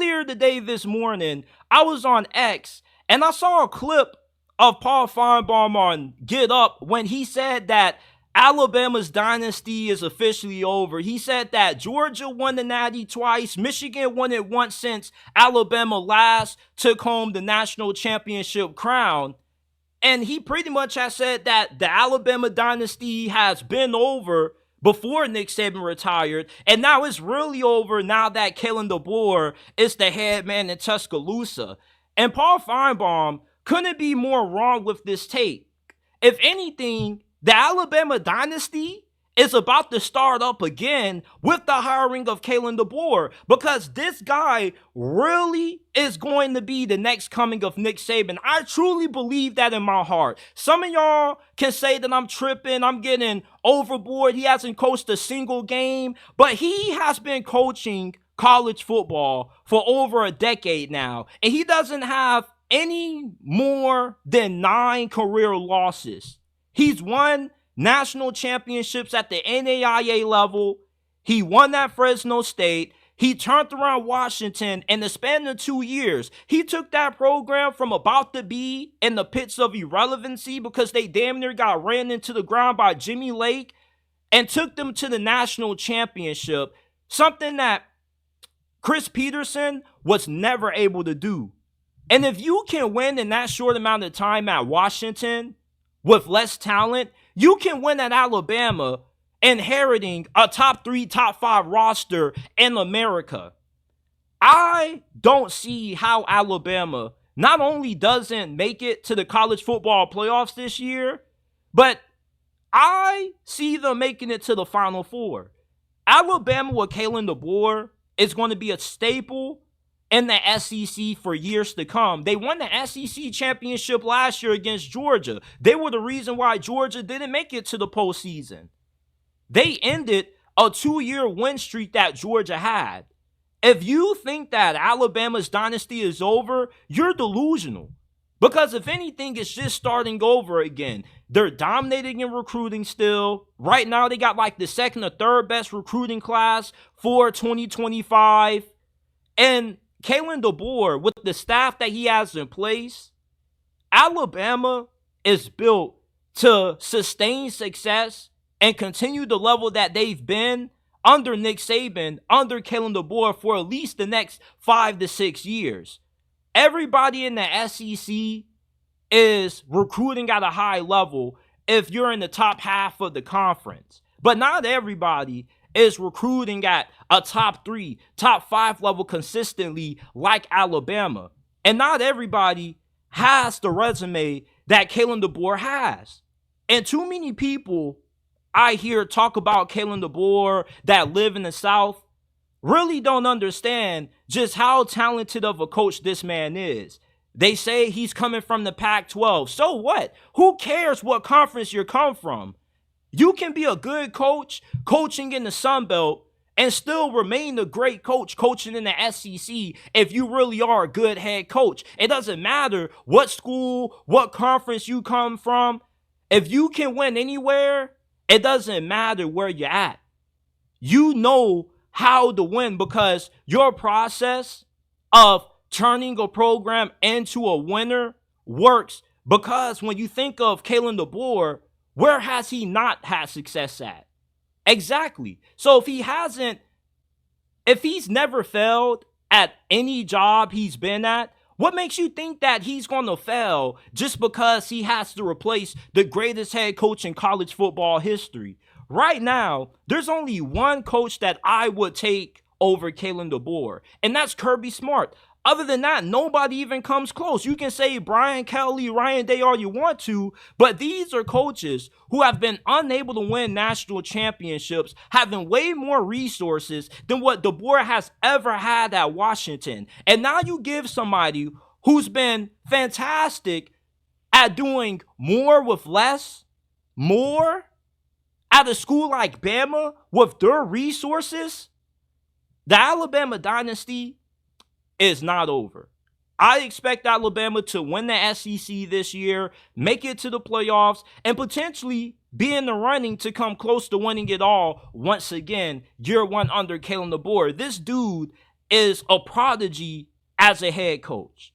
earlier today this morning, I was on X and I saw a clip of Paul Finebaum on Get Up when he said that Alabama's dynasty is officially over. He said that Georgia won the Natty twice. Michigan won it once since Alabama last took home the national championship crown. And he pretty much has said that the Alabama dynasty has been over before Nick Saban retired. And now it's really over now that Kalen DeBoer is the head man in Tuscaloosa. And Paul Finebaum couldn't be more wrong with this take. If anything, the Alabama dynasty is about to start up again with the hiring of Kalen DeBoer, because this guy really is going to be the next coming of Nick Saban. I truly believe that in my heart. Some of y'all can say that I'm tripping, I'm getting overboard. He hasn't coached a single game, but he has been coaching college football for over a decade now, and he doesn't have any more than 9 career losses. He's won national championships at the NAIA level. He won at Fresno State. He turned around Washington in the span of 2 years. He took that program from about to be in the pits of irrelevancy because they damn near got ran into the ground by Jimmy Lake, and took them to the national championship, something that Chris Peterson was never able to do. And if you can win in that short amount of time at Washington with less talent, you can win at Alabama, inheriting a top 3, top 5 roster in America. I don't see how Alabama not only doesn't make it to the college football playoffs this year, but I see them making it to the Final Four. Alabama with Kalen DeBoer is going to be a staple in the SEC for years to come. They won the SEC championship last year against Georgia. They were the reason why Georgia didn't make it to the postseason. They ended a 2-year win streak that Georgia had. If you think that Alabama's dynasty is over, you're delusional. Because if anything, it's just starting over again. They're dominating in recruiting still. Right now, they got like the second or third best recruiting class for 2025. And Kalen DeBoer, with the staff that he has in place, Alabama is built to sustain success and continue the level that they've been under Nick Saban, under Kalen DeBoer for at least the next 5 to 6 years. Everybody in the SEC is recruiting at a high level if you're in the top half of the conference. But not everybody is recruiting at a top 3, top 5 level consistently like Alabama. And not everybody has the resume that Kalen DeBoer has. And too many people I hear talk about Kalen DeBoer that live in the South really don't understand just how talented of a coach this man is. They say he's coming from the Pac-12. So what? Who cares what conference you come from? You can be a good coach coaching in the Sun Belt and still remain a great coach coaching in the SEC if you really are a good head coach. It doesn't matter what school, what conference you come from. If you can win anywhere, it doesn't matter where you're at. You know how to win because your process of turning a program into a winner works. Because when you think of Kalen DeBoer, where has he not had success at? Exactly. So if he's never failed at any job he's been at, what makes you think that he's going to fail just because he has to replace the greatest head coach in college football history? Right now, there's only one coach that I would take over Kalen DeBoer, and that's Kirby Smart. Other than that, nobody even comes close. You can say Brian Kelly, Ryan Day all you want to, but these are coaches who have been unable to win national championships, having way more resources than what DeBoer has ever had at Washington. And now you give somebody who's been fantastic at doing more with less, more at a school like Bama with their resources. The Alabama dynasty is not over. I expect Alabama to win the SEC this year, make it to the playoffs, and potentially be in the running to come close to winning it all once again, year one under Kalen DeBoer. This dude is a prodigy as a head coach.